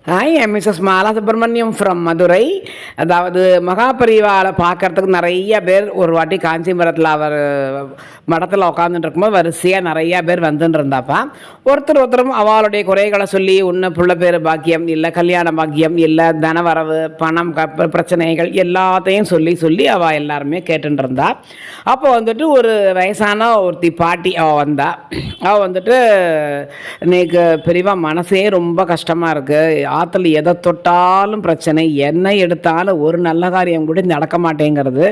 Hi, Mrs Mala Subramaniam from Madurai. அதாவது மகாபரிவாளை பார்க்கறதுக்கு நிறைய பேர் ஒரு வாட்டி காஞ்சிபுரத்தில் அவர் மடத்தில் உட்காந்துட்டு இருக்கும்போது வரிசையாக நிறையா பேர் வந்துட்டு இருந்தாப்பா. ஒருத்தரும் அவளுடைய குறைகளை சொல்லி உன்ன பிள்ளை பேர் பாக்கியம் இல்லை, கல்யாண பாக்கியம் இல்லை, தனவரவு, பணம் பிரச்சனைகள் எல்லாத்தையும் சொல்லி அவள் எல்லாருமே கேட்டுட்டு இருந்தா. அப்போ வந்துட்டு ஒரு வயசான ஒருத்தி பாட்டி அவள் வந்தா. அவள் வந்துட்டு இன்னைக்கு பெரியவா மனசே ரொம்ப கஷ்டமாக இருக்குது, ஆற்றுல எதை தொட்டாலும் பிரச்சனை, என்ன எடுத்தாலும் ஒரு நல்ல காரியம் கூட நடக்க மாட்டேங்கிறது,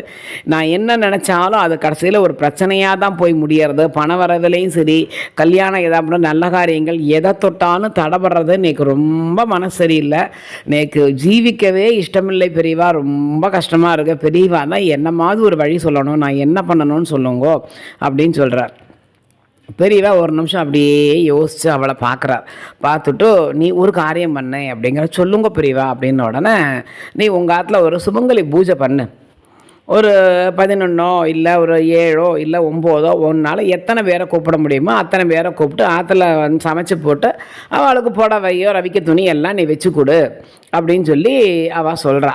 நான் என்ன நினச்சாலும் அது கடைசியில் ஒரு பிரச்சனையாக தான் போய் முடியறது, பண வரதுலேயும் சரி, கல்யாணம் எதாவது நல்ல காரியங்கள் எதை தொட்டாலும் தடைபடுறது, இன்னைக்கு ரொம்ப மனசு சரியில்லை, இன்னைக்கு ஜீவிக்கவே இஷ்டமில்லை பெரியவா, ரொம்ப கஷ்டமாக இருக்குது பெரியவா, தான் என்ன மாதிரி ஒரு வழி சொல்லணும், நான் என்ன பண்ணணும்னு சொல்லுங்கோ அப்படின்னு சொல்கிறார். பெரியவா ஒரு நிமிஷம் அப்படியே யோசித்து அவளை பார்க்குறார். பார்த்துட்டு நீ ஒரு காரியம் பண்ணு அப்படிங்கிற சொல்லுங்க பெரியவா அப்படின்ன உடனே, நீ உங்கள் ஆற்றுல ஒரு சுமங்கலி பூஜை பண்ணு, ஒரு 11 இல்லை ஒரு 7 இல்லை 9 ஒன்றால் எத்தனை பேரை கூப்பிட முடியுமோ அத்தனை பேரை கூப்பிட்டு ஆற்றுல வந்து சமைச்சு போட்டு அவளுக்கு புடவையோ ரவிக்க துணி எல்லாம் நீ வச்சு கொடு அப்படின்னு சொல்லி அவள் சொல்கிறா.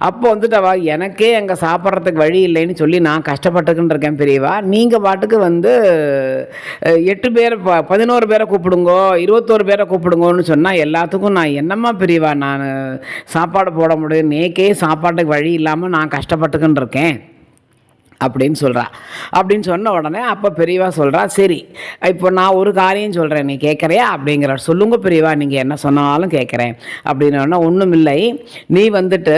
அப்போ வந்துட்டு அவள் எனக்கே அங்கே சாப்பிட்றதுக்கு வழி இல்லைன்னு சொல்லி நான் கஷ்டப்பட்டுக்குன்னு இருக்கேன் பெரியவா, நீங்கள் பாட்டுக்கு வந்து 8 பேரை 11 பேரை கூப்பிடுங்கோ, 21 பேரை கூப்பிடுங்கன்னு சொன்னால் எல்லாத்துக்கும் நான் என்னம்மா பெரியவா நான் சாப்பாடு போட முடியும், நேக்கே சாப்பாட்டுக்கு வழி இல்லாமல் நான் கஷ்டப்பட்டுக்குன்னு இருக்கேன் அப்படின்னு சொல்கிறா. அப்படின்னு சொன்ன உடனே அப்போ பெரியவா சொல்கிறா, சரி இப்போ நான் ஒரு காரியம் சொல்கிறேன், நீ கேட்குறியா அப்படிங்கிற, சொல்லுங்க பெரியவா நீங்கள் என்ன சொன்னாலும் கேட்குறேன் அப்படின்னா, ஒன்றும் இல்லை, நீ வந்துட்டு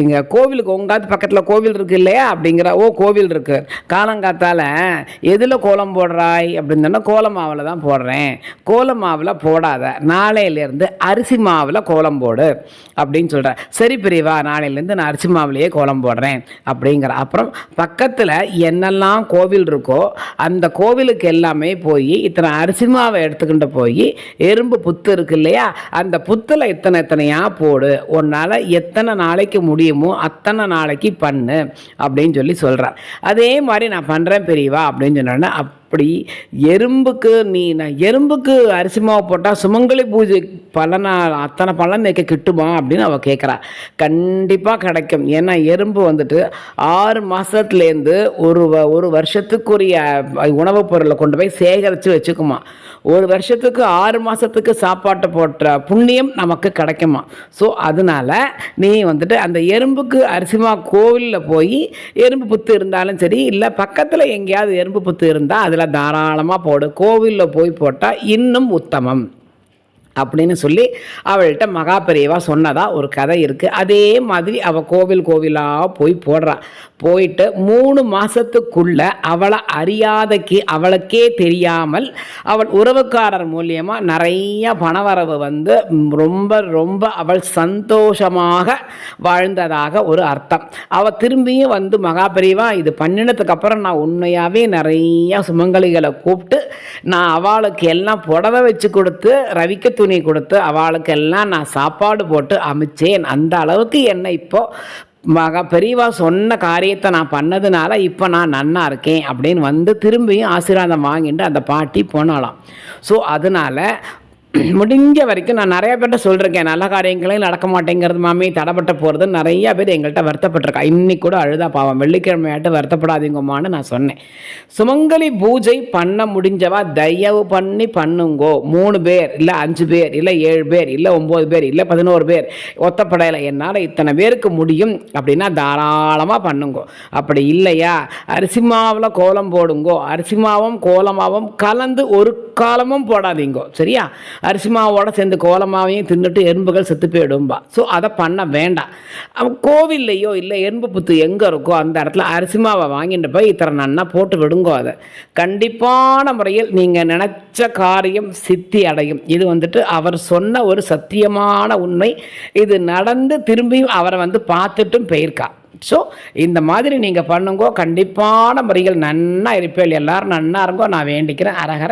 இங்கே கோவிலுக்கு உங்காத்து பக்கத்தில் கோவில் இருக்குது இல்லையா அப்படிங்கிற, ஓ கோவில் இருக்குது, காலங்காத்தால் எதில் கோலம் போடுறாய் அப்படின்னு சொன்னால் கோல மாவில் தான் போடுறேன், கோல மாவில் போடாத, நாளையிலேருந்து அரிசி மாவில் கோலம் போடு அப்படின்னு சொல்கிறேன். சரி பெரியவா நாளையிலேருந்து நான் அரிசி மாவுலேயே கோலம் போடுறேன் அப்படிங்கிற. அப்புறம் பக்கத்தில் என்னெல்லாம் கோவில் இருக்கோ அந்த கோவிலுக்கு எல்லாமே போய் இத்தனை அரிசி மாவை எடுத்துக்கிட்டு போய் எறும்பு புத்து இருக்கு இல்லையா, அந்த புத்தில் எத்தனையாக போடு, உன்னால் எத்தனை நாளைக்கு முடியுமோ அத்தனை நாளைக்கு பண்ணு அப்படின்னு சொல்லி சொல்கிறார். அதே மாதிரி நான் பண்ணுறேன் பெரியவா அப்படின்னு சொன்னோன்னே, அப்படி எறும்புக்கு நான் எறும்புக்கு அரிசி மாவு போட்டால் சுமங்கலி பூஜை பலனா அத்தனை பலன் நிற்க கிட்டுமா அப்படின்னு அவள் கேட்குறா. கண்டிப்பாக கிடைக்கும். ஏன்னா எறும்பு வந்துட்டு 6 மாதத்துலேருந்து ஒரு வருஷத்துக்குரிய உணவுப் பொருளை கொண்டு போய் சேகரித்து வச்சுக்குமா. ஒரு வருஷத்துக்கு 6 மாதத்துக்கு சாப்பாட்டை போட்ட புண்ணியம் நமக்கு கிடைக்குமா. ஸோ அதனால் நீ வந்துட்டு அந்த எறும்புக்கு அரிசிமா கோவிலில் போய் எறும்பு புத்து இருந்தாலும் சரி, இல்லை பக்கத்தில் எங்கேயாவது எறும்பு புத்து இருந்தால் அதில் தாராளமாக போடு, கோவிலில் போய் போட்டால் இன்னும் உத்தமம் அப்படின்னு சொல்லி அவள்கிட்ட மகாபெரியவா சொன்னதா ஒரு கதை இருக்குது. அதே மாதிரி அவள் கோவிலாக போய் போடுறா. போயிட்டு 3 மாதத்துக்குள்ள அவளை அறியாதக்கு, அவளுக்கே தெரியாமல் அவள் உறவுக்காரர் மூலியமாக நிறைய பணவரவு வந்து ரொம்ப ரொம்ப அவள் சந்தோஷமாக வாழ்ந்ததாக ஒரு அர்த்தம். அவள் திரும்பியும் வந்து மகாபெரியவா இது பண்ணினதுக்கப்புறம் நான் உண்மையாகவே நிறைய சுமங்கலிகளை கூப்பிட்டு நான் அவளுக்கு எல்லாம் புடவை வச்சு கொடுத்து ரவிக்க துணி கொடுத்து அவளுக்கெல்லாம் நான் சாப்பாடு போட்டு அமைச்சேன். அந்த அளவுக்கு என்னை இப்போது பெரியவா சொன்ன காரியத்தை நான் பண்ணதுனால இப்போ நான் நன்னா இருக்கேன் அப்படின்னு வந்து திரும்பியும் ஆசீர்வாதம் வாங்கிட்டு அந்த பாட்டி போனாலாம். ஸோ அதனால் முடிஞ்ச வரைக்கும் நான் நிறையா பேர்கிட்ட சொல்லியிருக்கேன், நல்ல காரியங்களே நடக்க மாட்டேங்கிறது மாமி, தடைப்பட்ட போகிறது நிறையா பேர் எங்கள்கிட்ட வருத்தப்பட்டிருக்கா. இன்னைக்கு கூட அழுதா பாவம், வெள்ளிக்கிழமையாட்டு வருத்தப்படாதீங்கம்மான்னு நான் சொன்னேன். சுமங்கலி பூஜை பண்ண முடிஞ்சவா தயவு பண்ணி பண்ணுங்கோ. 3 பேர் இல்லை 5 பேர் இல்லை 7 பேர் இல்லை 9 பேர் இல்லை 11 பேர் ஒத்தப்படையில் என்னால் இத்தனை பேருக்கு முடியும் அப்படின்னா தாராளமாக பண்ணுங்கோ. அப்படி இல்லையா அரிசி மாவில் கோலம் போடுங்கோ, அரிசி மாவும் கோலமாவும் கலந்து ஒரு காலமும் போடாதீங்கோ சரியா. அரிசி மாவோட சேர்ந்து கோலமாவையும் தின்னுட்டு எறும்புகள் செத்து போயிடும்பா. ஸோ அதை பண்ண வேண்டாம். கோவில்லையோ இல்லை எறும்பு புத்து எங்கே இருக்கோ அந்த இடத்துல அரிசி மாவை வாங்கிட்டு போய் இத்தனை நன்னா போட்டு விடுங்கோ. அதை கண்டிப்பான முறையில் நீங்கள் நினச்ச காரியம் சித்தி அடையும். இது வந்துட்டு அவர் சொன்ன ஒரு சத்தியமான உண்மை. இது நடந்து திரும்பியும் அவரை வந்து பார்த்துட்டும் போயிருக்கா. ஸோ இந்த மாதிரி நீங்கள் பண்ணுங்கோ, கண்டிப்பான முறையில் நன்னா இருப்பேன். எல்லோரும் நன்னா இருங்கோ. நான் வேண்டிக்கிறேன். அரகர